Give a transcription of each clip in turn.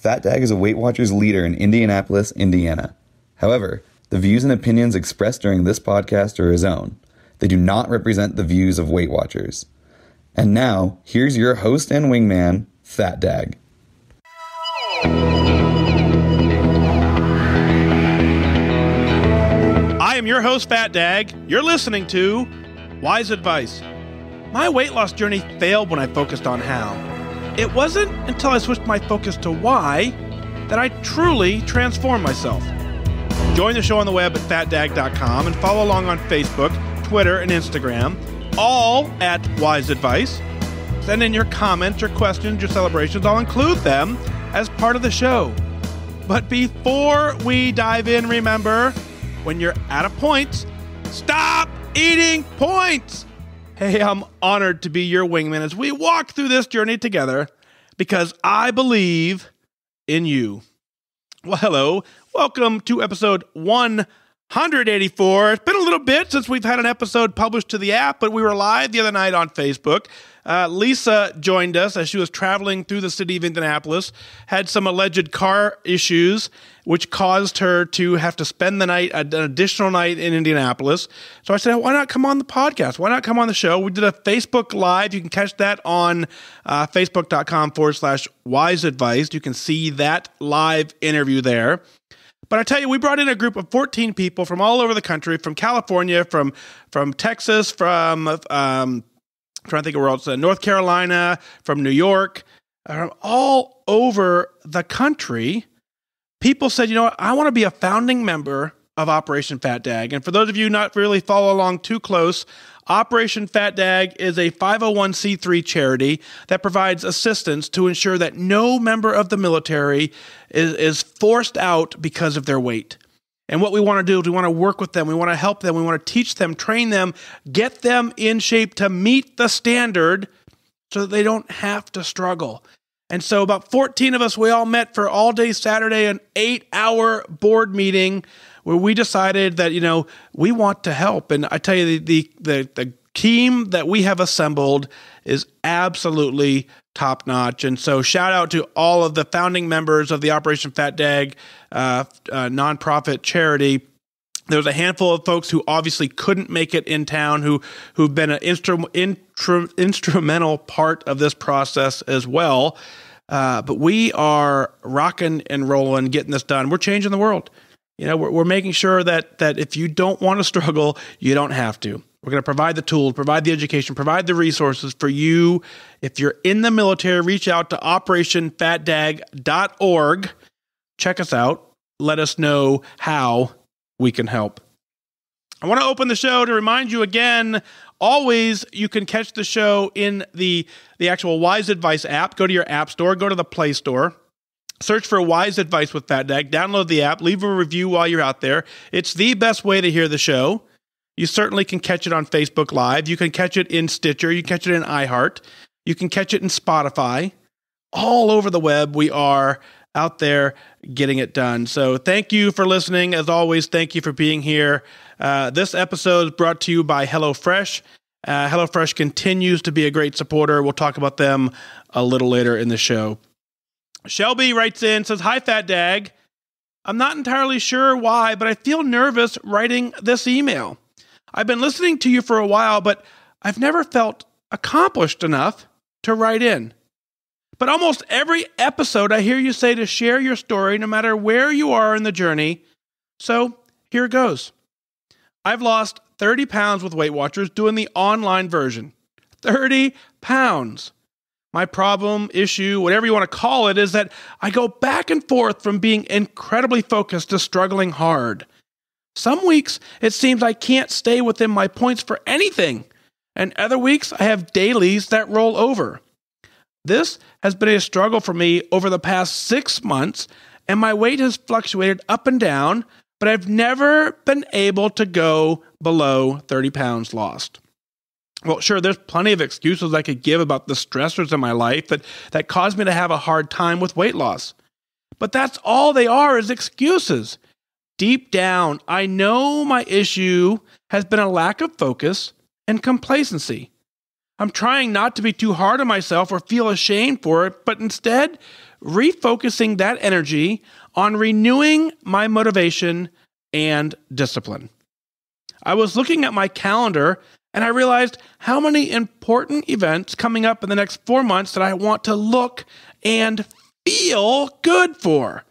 FatDag is a Weight Watchers leader in Indianapolis, Indiana. However, the views and opinions expressed during this podcast are his own. They do not represent the views of Weight Watchers. And now, here's your host and wingman, FatDag. I am your host, FatDag. You're listening to WhysAdvice. My weight loss journey failed when I focused on how. It wasn't until I switched my focus to why that I truly transformed myself. Join the show on the web at FatDag.com and follow along on Facebook, Twitter, and Instagram, all at WhysAdvice. Send in your comments, your questions, your celebrations. I'll include them as part of the show. But before we dive in, remember, when you're at a point, stop eating points. Hey, I'm honored to be your wingman as we walk through this journey together because I believe in you. Well, hello. Welcome to episode 184. It's been a little bit since we've had an episode published to the app, but we were live the other night on Facebook. Lisa joined us as she was traveling through the city of Indianapolis, had some alleged car issues, which caused her to have to spend the night, an additional night in Indianapolis. So I said, why not come on the podcast? Why not come on the show? We did a Facebook Live. You can catch that on facebook.com/WhysAdvice. You can see that live interview there. But I tell you, we brought in a group of 14 people from all over the country, from California, from Texas, from trying to think of where else, North Carolina, from New York, all over the country. People said, you know what, I want to be a founding member of Operation FatDag. And for those of you not really follow along too close, Operation FatDag is a 501c3 charity that provides assistance to ensure that no member of the military is forced out because of their weight. And what we want to do is we want to work with them. We want to help them. We want to teach them, train them, get them in shape to meet the standard so that they don't have to struggle. And so about 14 of us, we all met for all day Saturday, an 8-hour board meeting where we decided that, you know, we want to help. And I tell you, the team that we have assembled is absolutely top-notch. And so shout out to all of the founding members of the Operation FatDag nonprofit charity. There was a handful of folks who obviously couldn't make it in town, who've been an instrumental part of this process as well. But we are rocking and rolling, getting this done. We're changing the world. You know, we're making sure that if you don't want to struggle, you don't have to. We're going to provide the tools, provide the education, provide the resources for you. If you're in the military, reach out to operationfatdag.org. Check us out. Let us know how we can help. I want to open the show to remind you again, always you can catch the show in the actual WhysAdvice app. Go to your app store, go to the Play Store. Search for WhysAdvice with FatDag. Download the app. Leave a review while you're out there. It's the best way to hear the show. You certainly can catch it on Facebook Live. You can catch it in Stitcher. You can catch it in iHeart. You can catch it in Spotify. All over the web, we are out there getting it done. So thank you for listening. As always, thank you for being here. This episode is brought to you by HelloFresh. HelloFresh continues to be a great supporter. We'll talk about them a little later in the show. Shelby writes in, says, "Hi, FatDag. I'm not entirely sure why, but I feel nervous writing this email. I've been listening to you for a while, but I've never felt accomplished enough to write in. But almost every episode I hear you say to share your story no matter where you are in the journey. So here goes. I've lost 30 pounds with Weight Watchers doing the online version. 30 pounds. My problem, issue, whatever you want to call it, is that I go back and forth from being incredibly focused to struggling hard. Some weeks, it seems I can't stay within my points for anything, and other weeks, I have dailies that roll over. This has been a struggle for me over the past 6 months, and my weight has fluctuated up and down, but I've never been able to go below 30 pounds lost. Well, sure, there's plenty of excuses I could give about the stressors in my life that cause me to have a hard time with weight loss. But that's all they are, is excuses. Deep down, I know my issue has been a lack of focus and complacency. I'm trying not to be too hard on myself or feel ashamed for it, but instead refocusing that energy on renewing my motivation and discipline. I was looking at my calendar and I realized how many important events coming up in the next 4 months that I want to look and feel good for.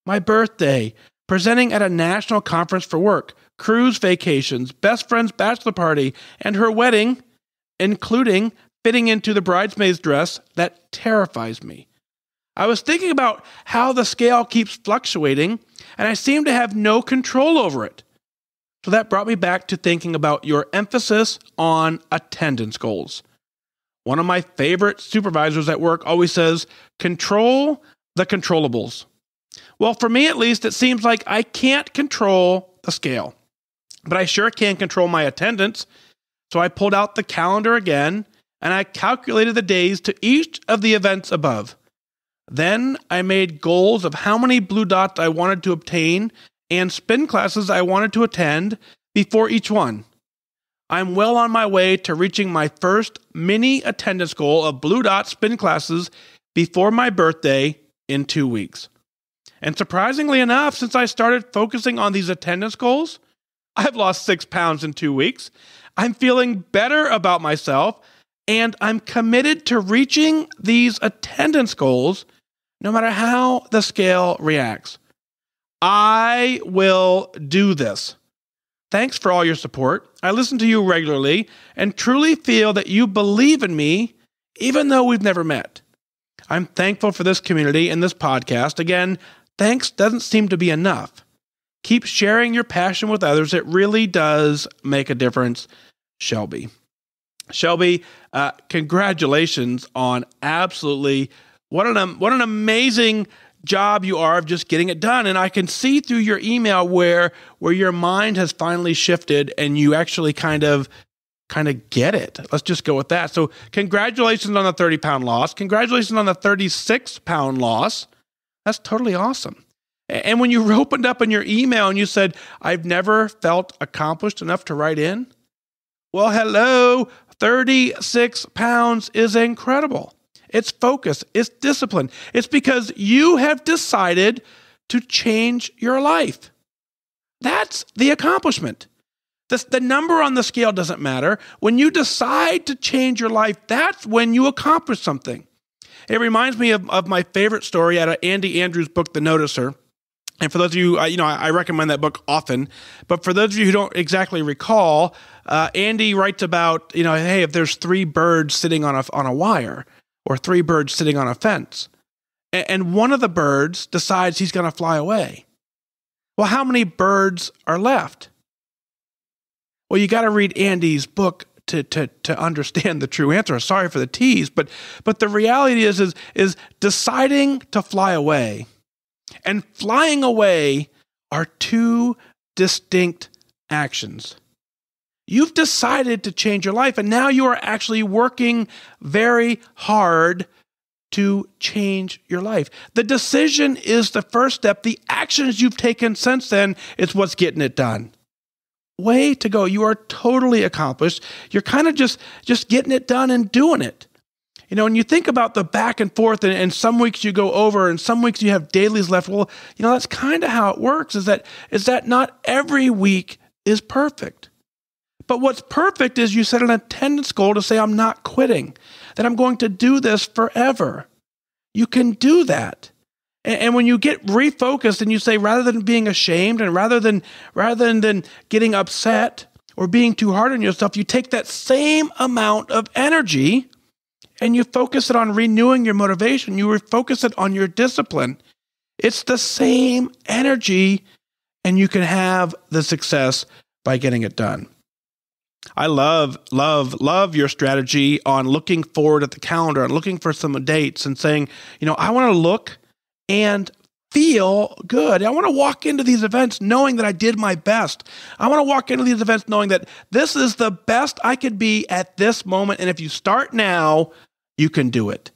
My birthday, presenting at a national conference for work, cruise vacations, best friend's bachelor party, and her wedding, including fitting into the bridesmaid's dress that terrifies me. I was thinking about how the scale keeps fluctuating, and I seem to have no control over it. So that brought me back to thinking about your emphasis on attendance goals. One of my favorite supervisors at work always says, control the controllables. Well, for me at least, it seems like I can't control the scale, but I sure can control my attendance. So I pulled out the calendar again, and I calculated the days to each of the events above. Then I made goals of how many blue dots I wanted to obtain and spin classes I wanted to attend before each one. I'm well on my way to reaching my first mini attendance goal of blue dot spin classes before my birthday in 2 weeks. And surprisingly enough, since I started focusing on these attendance goals, I've lost 6 pounds in 2 weeks. I'm feeling better about myself, and I'm committed to reaching these attendance goals no matter how the scale reacts. I will do this. Thanks for all your support. I listen to you regularly and truly feel that you believe in me, even though we've never met. I'm thankful for this community and this podcast. Again, thanks doesn't seem to be enough. Keep sharing your passion with others. It really does make a difference, Shelby. Shelby, congratulations on absolutely what an amazing job you are of just getting it done. And I can see through your email where your mind has finally shifted and you actually kind of get it. Let's just go with that. So congratulations on the 30-pound loss. Congratulations on the 36-pound loss. That's totally awesome. And when you opened up in your email and you said, I've never felt accomplished enough to write in. Well, hello, 36 pounds is incredible. It's focus. It's discipline. It's because you have decided to change your life. That's the accomplishment. The number on the scale doesn't matter. When you decide to change your life, that's when you accomplish something. It reminds me of my favorite story out of Andy Andrews' book, The Noticer. And for those of you, I recommend that book often. But for those of you who don't exactly recall, Andy writes about, hey, if there's 3 birds sitting on a wire, or 3 birds sitting on a fence, and one of the birds decides he's going to fly away. Well, how many birds are left? Well, you got to read Andy's book to understand the true answer. Sorry for the tease, but the reality is deciding to fly away and flying away are 2 distinct actions. You've decided to change your life, and now you are actually working very hard to change your life. The decision is the first step. The actions you've taken since then is what's getting it done. Way to go. You are totally accomplished. You're kind of just getting it done and doing it. When you think about the back and forth, and some weeks you go over, and some weeks you have dailies left, well, that's kind of how it works, is that not every week is perfect. But what's perfect is you set an attendance goal to say, I'm not quitting, that I'm going to do this forever. You can do that. And when you get refocused and you say, rather than being ashamed and rather than getting upset or being too hard on yourself, you take that same amount of energy and you focus it on renewing your motivation. You refocus it on your discipline. It's the same energy, and you can have the success by getting it done. I love your strategy on looking forward at the calendar and looking for some dates and saying, I want to look and feel good. I want to walk into these events knowing that I did my best. I want to walk into these events knowing that this is the best I could be at this moment. And if you start now, you can do it.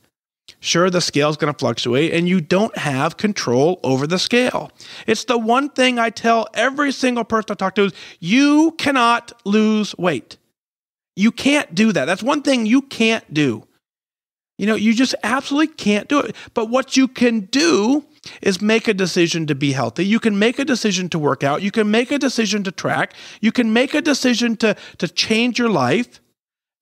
Sure, the scale is going to fluctuate and you don't have control over the scale. It's the one thing I tell every single person I talk to is you cannot lose weight. You can't do that. That's one thing you can't do. You just absolutely can't do it. But what you can do is make a decision to be healthy. You can make a decision to work out. You can make a decision to track. You can make a decision to change your life.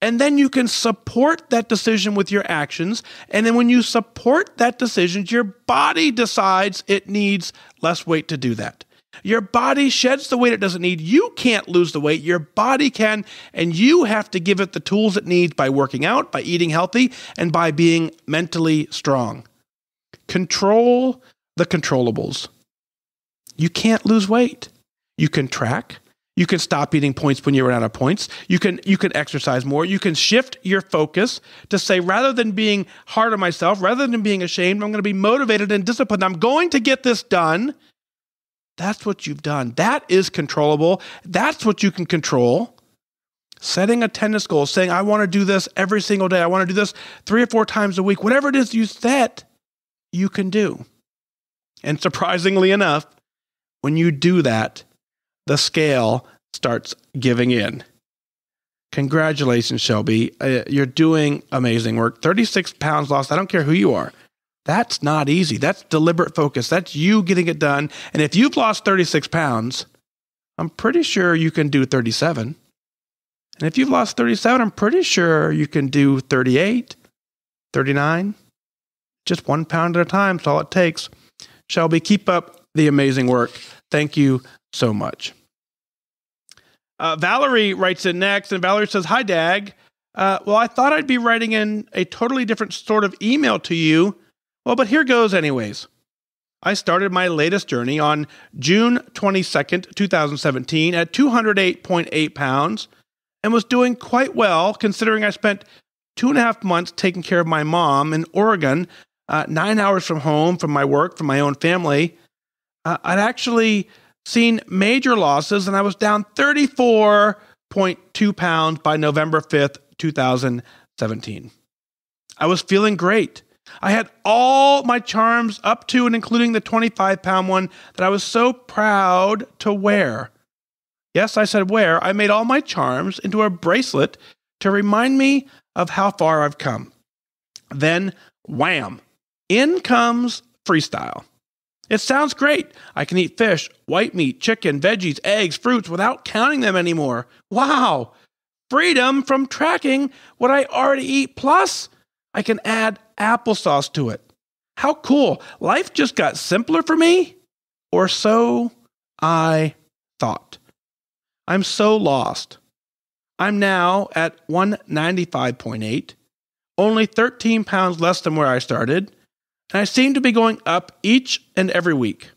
And then you can support that decision with your actions. And then when you support that decision, your body decides it needs less weight to do that. Your body sheds the weight it doesn't need. You can't lose the weight. Your body can, and you have to give it the tools it needs by working out, by eating healthy, and by being mentally strong. Control the controllables. You can't lose weight. You can track. You can stop eating points when you run out of points. You can exercise more. You can shift your focus to say, rather than being hard on myself, rather than being ashamed, I'm going to be motivated and disciplined. I'm going to get this done. That's what you've done. That is controllable. That's what you can control. Setting attendance goals, saying, I want to do this every single day. I want to do this 3 or 4 times a week. Whatever it is you set, you can do. And surprisingly enough, when you do that, the scale starts giving in. Congratulations, Shelby. You're doing amazing work. 36 pounds lost. I don't care who you are. That's not easy. That's deliberate focus. That's you getting it done. And if you've lost 36 pounds, I'm pretty sure you can do 37. And if you've lost 37, I'm pretty sure you can do 38, 39. Just 1 pound at a time. That's all it takes. Shelby, keep up the amazing work. Thank you so much. Valerie writes in next, and Valerie says, Hi, Dag. Well, I thought I'd be writing in a totally different sort of email to you. Well, but here goes anyways. I started my latest journey on June 22nd, 2017 at 208.8 pounds and was doing quite well considering I spent 2.5 months taking care of my mom in Oregon, 9 hours from home, from my work, from my own family. I'd actually seen major losses and I was down 34.2 pounds by November 5th, 2017. I was feeling great. I had all my charms up to and including the 25-pound one that I was so proud to wear. Yes, I said wear. I made all my charms into a bracelet to remind me of how far I've come. Then, wham, in comes freestyle. It sounds great. I can eat fish, white meat, chicken, veggies, eggs, fruits without counting them anymore. Wow! Freedom from tracking what I already eat. Plus, I can add applesauce to it. How cool. Life just got simpler for me, or so I thought. I'm so lost. I'm now at 195.8, only 13 pounds less than where I started, and I seem to be going up each and every week.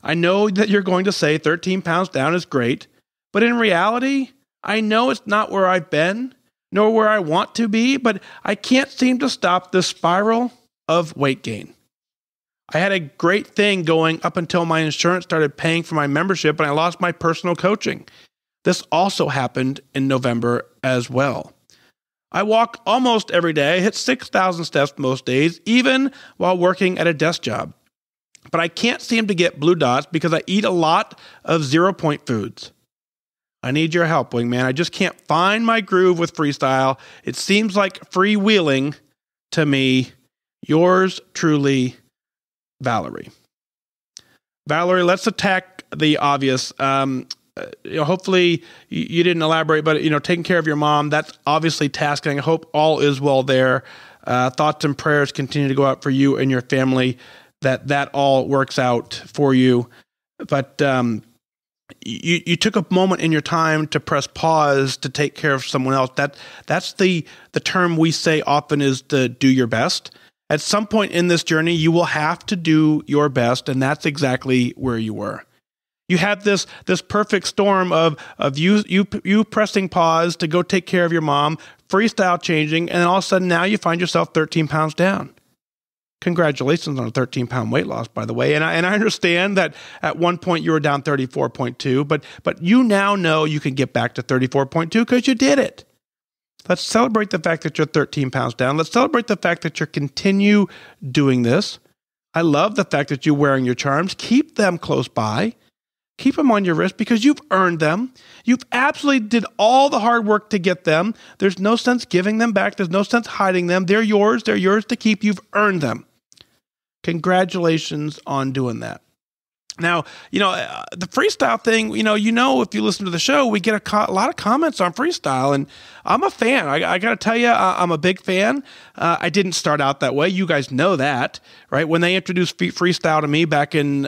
I know that you're going to say 13 pounds down is great, but in reality, I know it's not where I've been, nor where I want to be, but I can't seem to stop this spiral of weight gain. I had a great thing going up until my insurance started paying for my membership and I lost my personal coaching. This also happened in November as well. I walk almost every day. I hit 6,000 steps most days, even while working at a desk job. But I can't seem to get blue dots because I eat a lot of 0-point foods. I need your help, Wingman. I just can't find my groove with freestyle. It seems like freewheeling to me. Yours truly, Valerie. Valerie, let's attack the obvious. Hopefully you didn't elaborate, but taking care of your mom, that's obviously tasking. I hope all is well there. Thoughts and prayers continue to go out for you and your family, that all works out for you. But you took a moment in your time to press pause to take care of someone else. That's the term we say often is to do your best. At some point in this journey, you will have to do your best, and that's exactly where you were. You had this perfect storm of you pressing pause to go take care of your mom, freestyle changing, and then all of a sudden now you find yourself 13 pounds down. Congratulations on a 13-pound weight loss, by the way. And I understand that at one point you were down 34.2, but you now know you can get back to 34.2 because you did it. Let's celebrate the fact that you're 13 pounds down. Let's celebrate the fact that you continue doing this. I love the fact that you're wearing your charms. Keep them close by. Keep them on your wrist because you've earned them. You've absolutely did all the hard work to get them. There's no sense giving them back. There's no sense hiding them. They're yours. They're yours to keep. You've earned them. Congratulations on doing that. Now, the freestyle thing, if you listen to the show, we get a lot of comments on freestyle, and I'm a fan. I got to tell you, I'm a big fan. I didn't start out that way. You guys know that, right? When they introduced freestyle to me back in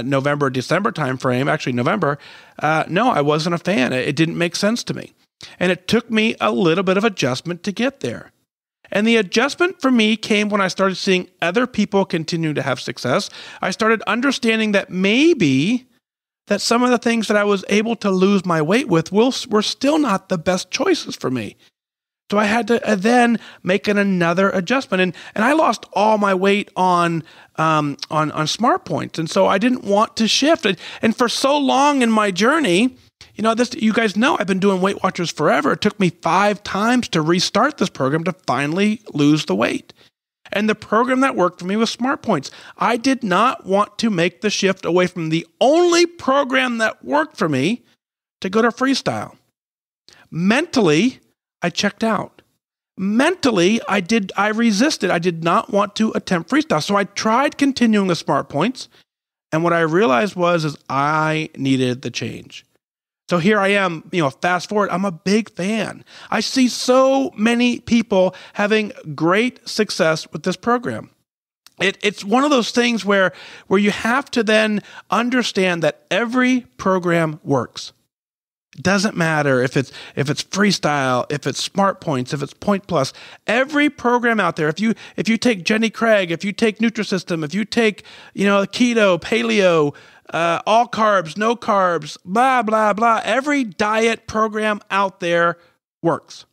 November, December timeframe, actually November, no, I wasn't a fan. It didn't make sense to me. And it took me a little bit of adjustment to get there. And the adjustment for me came when I started seeing other people continue to have success. I started understanding that maybe that some of the things that I was able to lose my weight with were still not the best choices for me. So I had to then make another adjustment. And I lost all my weight on Smart Points. And so I didn't want to shift. And for so long in my journey, you guys know I've been doing Weight Watchers forever. It took me 5 times to restart this program to finally lose the weight. And the program that worked for me was Smart Points. I did not want to make the shift away from the only program that worked for me to go to freestyle. Mentally, I checked out. Mentally, I resisted. I did not want to attempt freestyle. So I tried continuing with Smart Points. And what I realized is I needed the change. So here I am, fast forward, I'm a big fan. I see so many people having great success with this program. It's one of those things where you have to then understand that every program works. It doesn't matter if it's freestyle, if it's Smart Points, if it's Point Plus. Every program out there, if you take Jenny Craig, if you take Nutrisystem, if you take keto, paleo, all carbs, no carbs, blah, blah, blah. Every diet program out there works.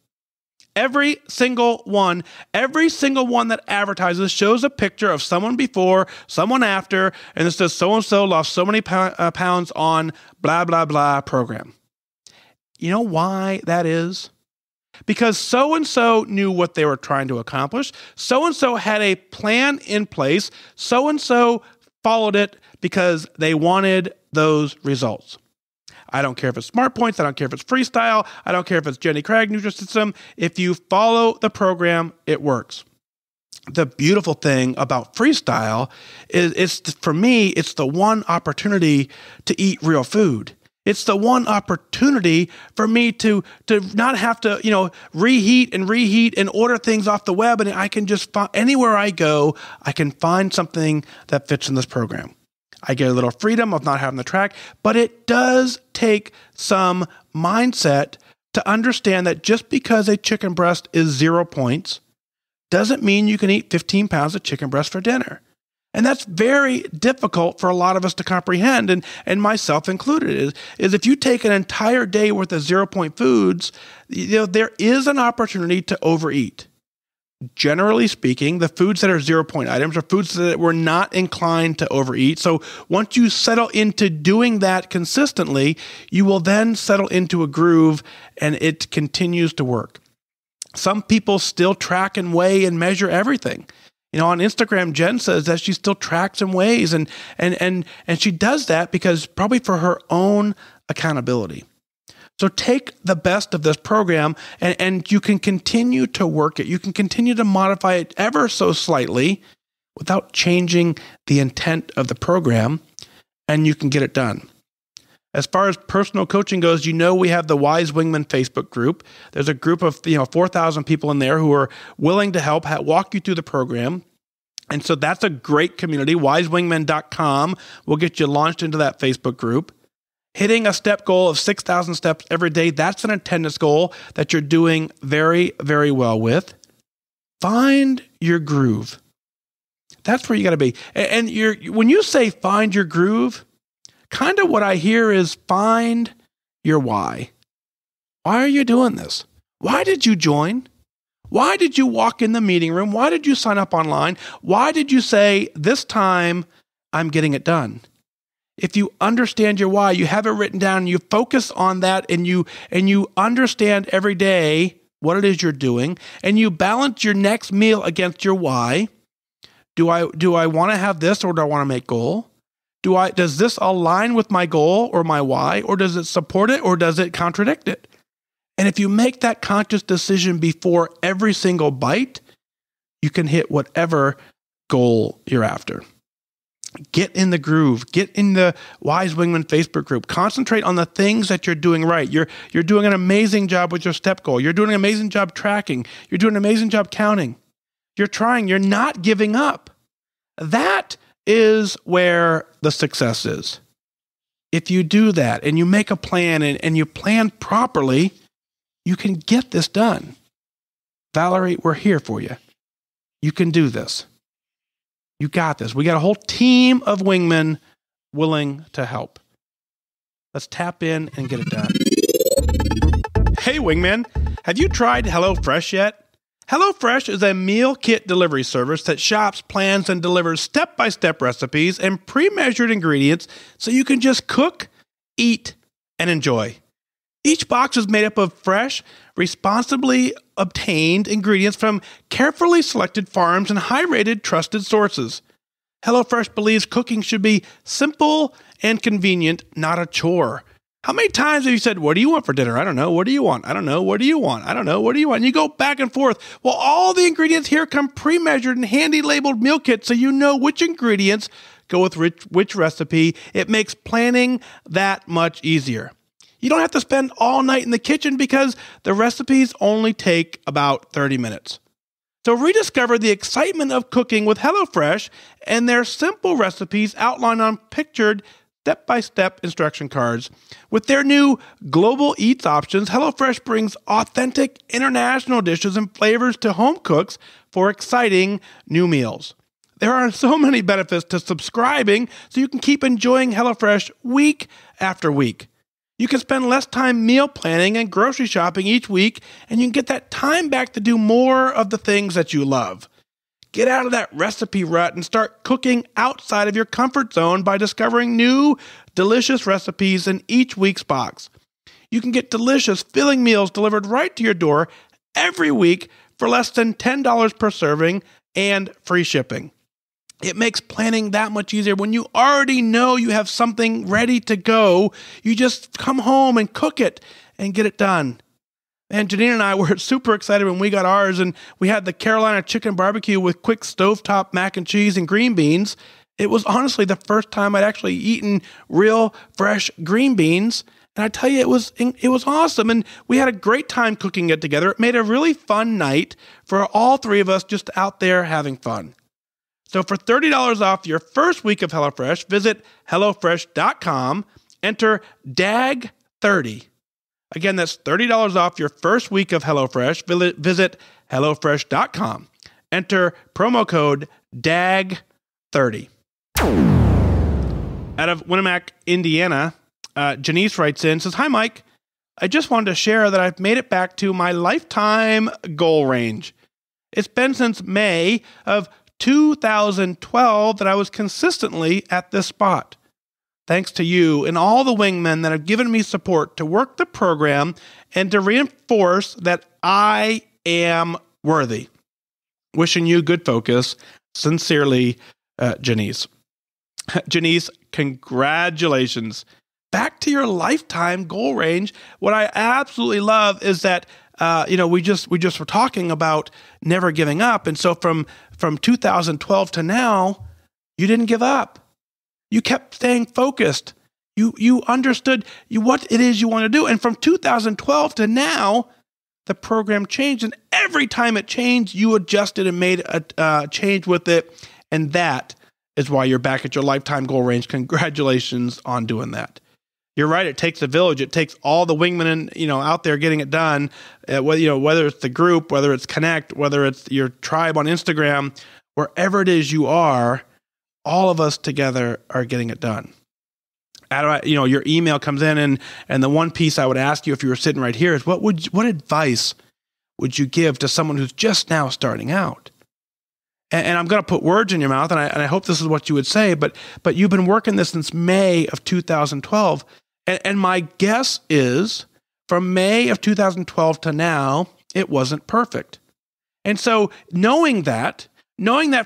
Every single one that advertises shows a picture of someone before, someone after, and it says so-and-so lost so many pounds on blah, blah, blah program. You know why that is? Because so-and-so knew what they were trying to accomplish. So-and-so had a plan in place. So-and-so followed it because they wanted those results. I don't care if it's Smart Points. I don't care if it's freestyle. I don't care if it's Jenny Craig Nutrisystem. If you follow the program, it works. The beautiful thing about freestyle is for me, it's the one opportunity to eat real food. It's the one opportunity for me to not have to, reheat and order things off the web. And I can just anywhere I go, I can find something that fits in this program. I get a little freedom of not having to track, but it does take some mindset to understand that just because a chicken breast is 0 points doesn't mean you can eat 15 pounds of chicken breast for dinner. And that's very difficult for a lot of us to comprehend, and myself included, is if you take an entire day worth of 0 point foods, there is an opportunity to overeat. Generally speaking, the foods that are 0 point items are foods that we're not inclined to overeat. So once you settle into doing that consistently, you will then settle into a groove and it continues to work. Some people still track and weigh and measure everything. On Instagram, Jen says that she still tracks and weighs and she does that because probably for her own accountability. So take the best of this program and you can continue to work it. You can continue to modify it ever so slightly without changing the intent of the program, and you can get it done. As far as personal coaching goes, we have the Wise Wingman Facebook group. There's a group of 4,000 people in there who are willing to help walk you through the program. And so that's a great community. WhysWingman.com will get you launched into that Facebook group. Hitting a step goal of 6,000 steps every day, that's an attendance goal that you're doing very, very well with. Find your groove. That's where you got to be. And when you say find your groove, kind of what I hear is find your why. Why are you doing this? Why did you join? Why did you walk in the meeting room? Why did you sign up online? Why did you say, this time I'm getting it done? If you understand your why, you have it written down, and you focus on that, and you understand every day what it is you're doing, and you balance your next meal against your why. Do I want to have this, or do I want to make goal? Does this align with my goal or my why, or does it support it, or does it contradict it? And if you make that conscious decision before every single bite, you can hit whatever goal you're after. Get in the groove. Get in the Wise Wingman Facebook group. Concentrate on the things that you're doing right. You're doing an amazing job with your step goal. You're doing an amazing job tracking. You're doing an amazing job counting. You're trying. You're not giving up. That is where the success is. If you do that and you make a plan and you plan properly, you can get this done. Valerie, we're here for you. You can do this. You got this. We got a whole team of wingmen willing to help. Let's tap in and get it done. Hey, wingman, have you tried HelloFresh yet? HelloFresh is a meal kit delivery service that shops, plans, and delivers step-by-step recipes and pre-measured ingredients so you can just cook, eat, and enjoy. Each box is made up of fresh, responsibly obtained ingredients from carefully selected farms and high-rated trusted sources. HelloFresh believes cooking should be simple and convenient, not a chore. How many times have you said, what do you want for dinner? I don't know. What do you want? I don't know. What do you want? I don't know. What do you want? And you go back and forth. Well, all the ingredients here come pre-measured and handy labeled meal kits so you know which ingredients go with which recipe. It makes planning that much easier. You don't have to spend all night in the kitchen because the recipes only take about 30 minutes. So rediscover the excitement of cooking with HelloFresh and their simple recipes outlined on pictured step-by-step instruction cards. With their new Global Eats options, HelloFresh brings authentic international dishes and flavors to home cooks for exciting new meals. There are so many benefits to subscribing so you can keep enjoying HelloFresh week after week. You can spend less time meal planning and grocery shopping each week, and you can get that time back to do more of the things that you love. Get out of that recipe rut and start cooking outside of your comfort zone by discovering new, delicious recipes in each week's box. You can get delicious, filling meals delivered right to your door every week for less than $10 per serving and free shipping. It makes planning that much easier when you already know you have something ready to go. You just come home and cook it and get it done. And Janine and I were super excited when we got ours, and we had the Carolina chicken barbecue with quick stovetop mac and cheese and green beans. It was honestly the first time I'd actually eaten real fresh green beans. And I tell you, it was awesome. And we had a great time cooking it together. It made a really fun night for all three of us just out there having fun. So for $30 off your first week of HelloFresh, visit HelloFresh.com, enter DAG30. Again, that's $30 off your first week of HelloFresh. Visit HelloFresh.com, enter promo code DAG30. Out of Winamac, Indiana, Janice writes in, says, "Hi, Mike. I just wanted to share that I've made it back to my lifetime goal range. It's been since May of 2012 that I was consistently at this spot. Thanks to you and all the wingmen that have given me support to work the program and to reinforce that I am worthy. Wishing you good focus. Sincerely, Janice." Janice, congratulations. Back to your lifetime goal range. What I absolutely love is that we just were talking about never giving up. And so from 2012 to now, you didn't give up. You kept staying focused. You understood what it is you want to do. And from 2012 to now, the program changed. And every time it changed, you adjusted and made a change with it. And that is why you're back at your lifetime goal range. Congratulations on doing that. You're right. It takes a village. It takes all the wingmen, out there getting it done. Whether it's the group, whether it's Connect, whether it's your tribe on Instagram, wherever it is you are, all of us together are getting it done. Your email comes in, and the one piece I would ask you if you were sitting right here is, what advice would you give to someone who's just now starting out? And I'm going to put words in your mouth, and I hope this is what you would say, but you've been working this since May of 2012. And my guess is from May of 2012 to now, it wasn't perfect. And so knowing that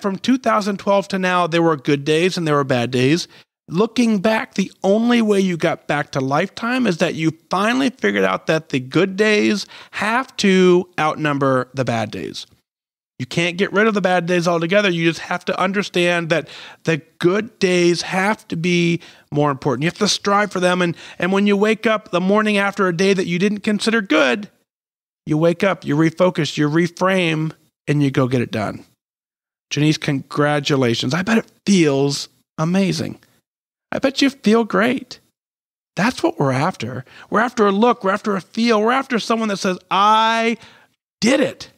from 2012 to now, there were good days and there were bad days, Looking back, the only way you got back to lifetime is that you finally figured out that the good days have to outnumber the bad days. You can't get rid of the bad days altogether. You just have to understand that the good days have to be more important. You have to strive for them. And when you wake up the morning after a day that you didn't consider good, you wake up, you refocus, you reframe, and you go get it done. Janice, congratulations. I bet it feels amazing. I bet you feel great. That's what we're after. We're after a look. We're after a feel. We're after someone that says, I did it.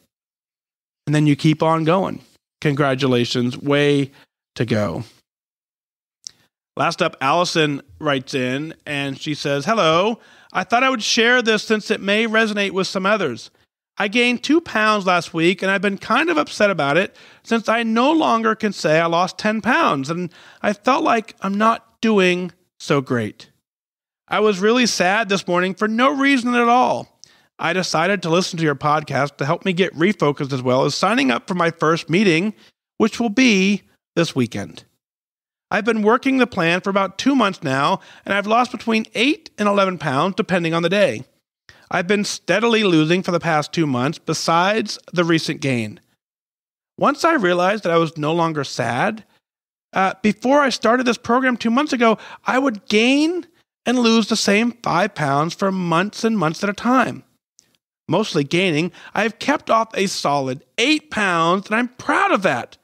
And then you keep on going. Congratulations. Way to go. Last up, Allison writes in and she says, hello. I thought I would share this since it may resonate with some others. I gained 2 pounds last week and I've been kind of upset about it since I no longer can say I lost 10 pounds and I felt like I'm not doing so great. I was really sad this morning for no reason at all. I decided to listen to your podcast to help me get refocused as well as signing up for my first meeting, which will be this weekend. I've been working the plan for about 2 months now, and I've lost between 8 and 11 pounds depending on the day. I've been steadily losing for the past 2 months besides the recent gain. Once I realized that I was no longer sad, before I started this program 2 months ago, I would gain and lose the same 5 pounds for months and months at a time. Mostly gaining, I've kept off a solid 8 pounds, and I'm proud of that.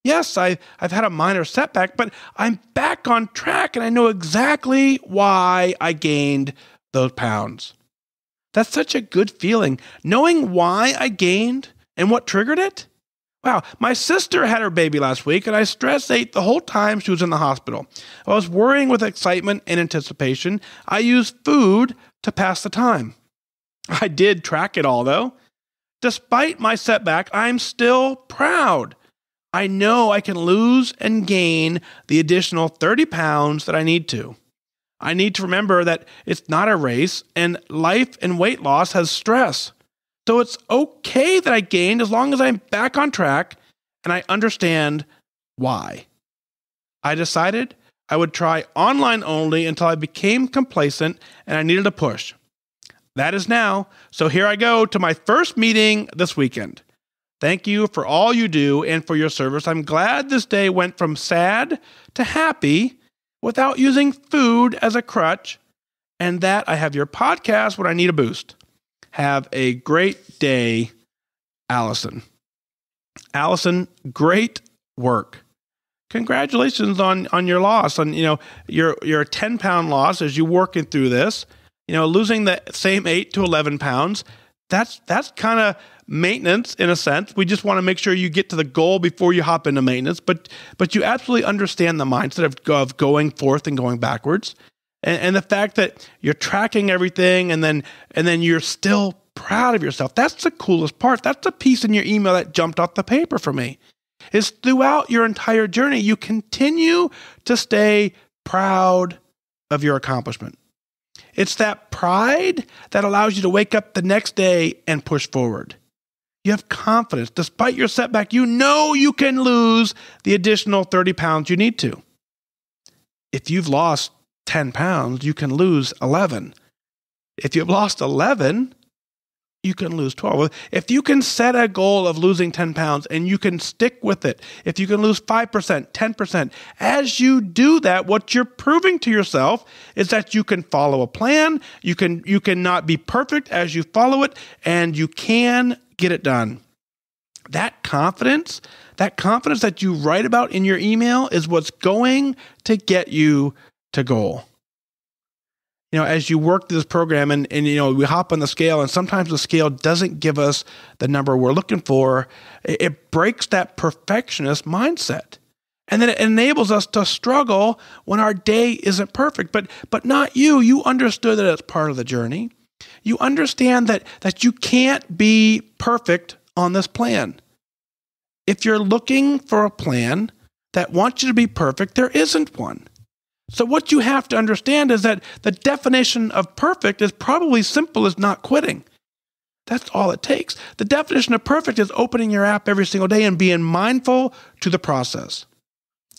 Yes, I've had a minor setback, but I'm back on track, and I know exactly why I gained those pounds. That's such a good feeling, knowing why I gained and what triggered it. Wow, my sister had her baby last week, and I stress ate the whole time she was in the hospital. I was worrying with excitement and anticipation. I used food to pass the time. I did track it all, though. Despite my setback, I'm still proud. I know I can lose and gain the additional 30 pounds that I need to. I need to remember that it's not a race, and life and weight loss has stress. So it's okay that I gained as long as I'm back on track and I understand why. I decided I would try online only until I became complacent and I needed a push. That is now, so here I go to my first meeting this weekend. Thank you for all you do and for your service. I'm glad this day went from sad to happy without using food as a crutch, and that I have your podcast when I need a boost. Have a great day, Allison. Allison, great work. Congratulations on your loss, on your 10-pound loss as you're working through this. Losing the same 8 to 11 pounds, that's kind of maintenance in a sense. We just want to make sure you get to the goal before you hop into maintenance, but you absolutely understand the mindset of going forth and going backwards. And the fact that you're tracking everything and then you're still proud of yourself. That's the coolest part. That's the piece in your email that jumped off the paper for me. Is throughout your entire journey, you continue to stay proud of your accomplishment. It's that pride that allows you to wake up the next day and push forward. You have confidence. Despite your setback, you know you can lose the additional 30 pounds you need to. If you've lost 10 pounds, you can lose 11. If you've lost 11, you can lose 12. If you can set a goal of losing 10 pounds and you can stick with it, if you can lose 5%, 10%, as you do that, what you're proving to yourself is that you can follow a plan, you can not be perfect as you follow it, and you can get it done. That confidence that you write about in your email is what's going to get you to goal. As you work through this program and we hop on the scale and sometimes the scale doesn't give us the number we're looking for, it breaks that perfectionist mindset. And then it enables us to struggle when our day isn't perfect. But not you. You understood that it's part of the journey. You understand that you can't be perfect on this plan. If you're looking for a plan that wants you to be perfect, there isn't one. So what you have to understand is that the definition of perfect is probably simple as not quitting. That's all it takes. The definition of perfect is opening your app every single day and being mindful to the process.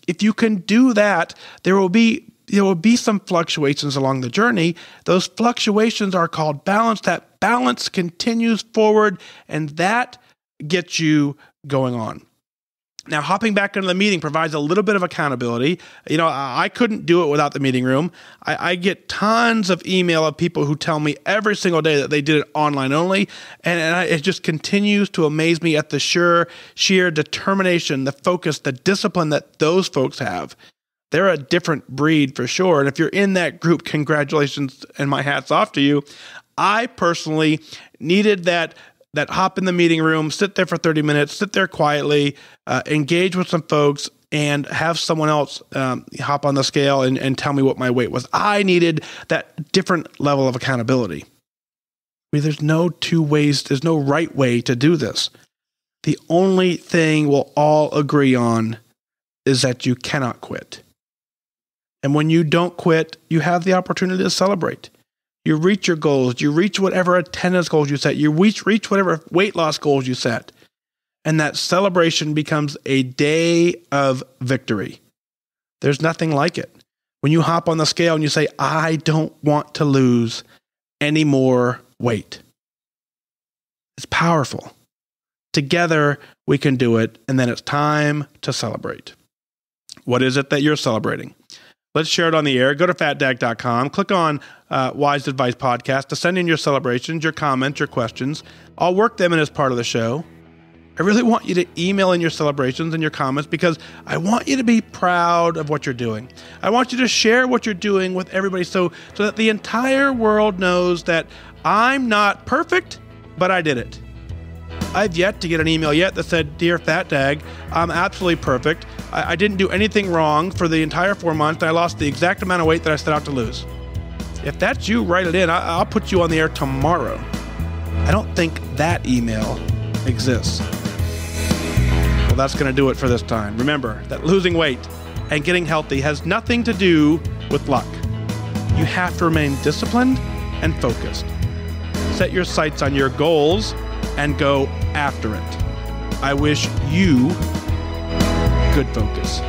If you can do that, there will be some fluctuations along the journey. Those fluctuations are called balance. That balance continues forward, and that gets you going on. Now, hopping back into the meeting provides a little bit of accountability. I couldn't do it without the meeting room. I get tons of email of people who tell me every single day that they did it online only, and it just continues to amaze me at the sheer determination, the focus, the discipline that those folks have. They're a different breed for sure, and if you're in that group, congratulations, and my hat's off to you. I personally needed that hop in the meeting room, sit there for 30 minutes, sit there quietly, engage with some folks, and have someone else hop on the scale and tell me what my weight was. I needed that different level of accountability. There's no two ways, there's no right way to do this. The only thing we'll all agree on is that you cannot quit. And when you don't quit, you have the opportunity to celebrate. You reach your goals. You reach whatever attendance goals you set. You reach whatever weight loss goals you set. And that celebration becomes a day of victory. There's nothing like it. When you hop on the scale and you say, I don't want to lose any more weight. It's powerful. Together, we can do it. And then it's time to celebrate. What is it that you're celebrating? Let's share it on the air. Go to FatDag.com. Click on WhysAdvice Podcast to send in your celebrations, your comments, your questions. I'll work them in as part of the show. I really want you to email in your celebrations and your comments because I want you to be proud of what you're doing. I want you to share what you're doing with everybody so that the entire world knows that I'm not perfect, but I did it. I've yet to get an email yet that said, Dear FatDag, I'm absolutely perfect. I didn't do anything wrong for the entire 4 months. I lost the exact amount of weight that I set out to lose. If that's you, write it in. I'll put you on the air tomorrow. I don't think that email exists. Well, that's going to do it for this time. Remember that losing weight and getting healthy has nothing to do with luck. You have to remain disciplined and focused. Set your sights on your goals and go after it. I wish you good focus.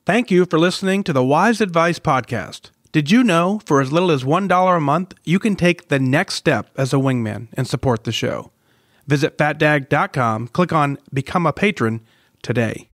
Thank you for listening to the WhysAdvice podcast. Did you know for as little as $1 a month, you can take the next step as a wingman and support the show? Visit FatDag.com, click on Become a Patron today.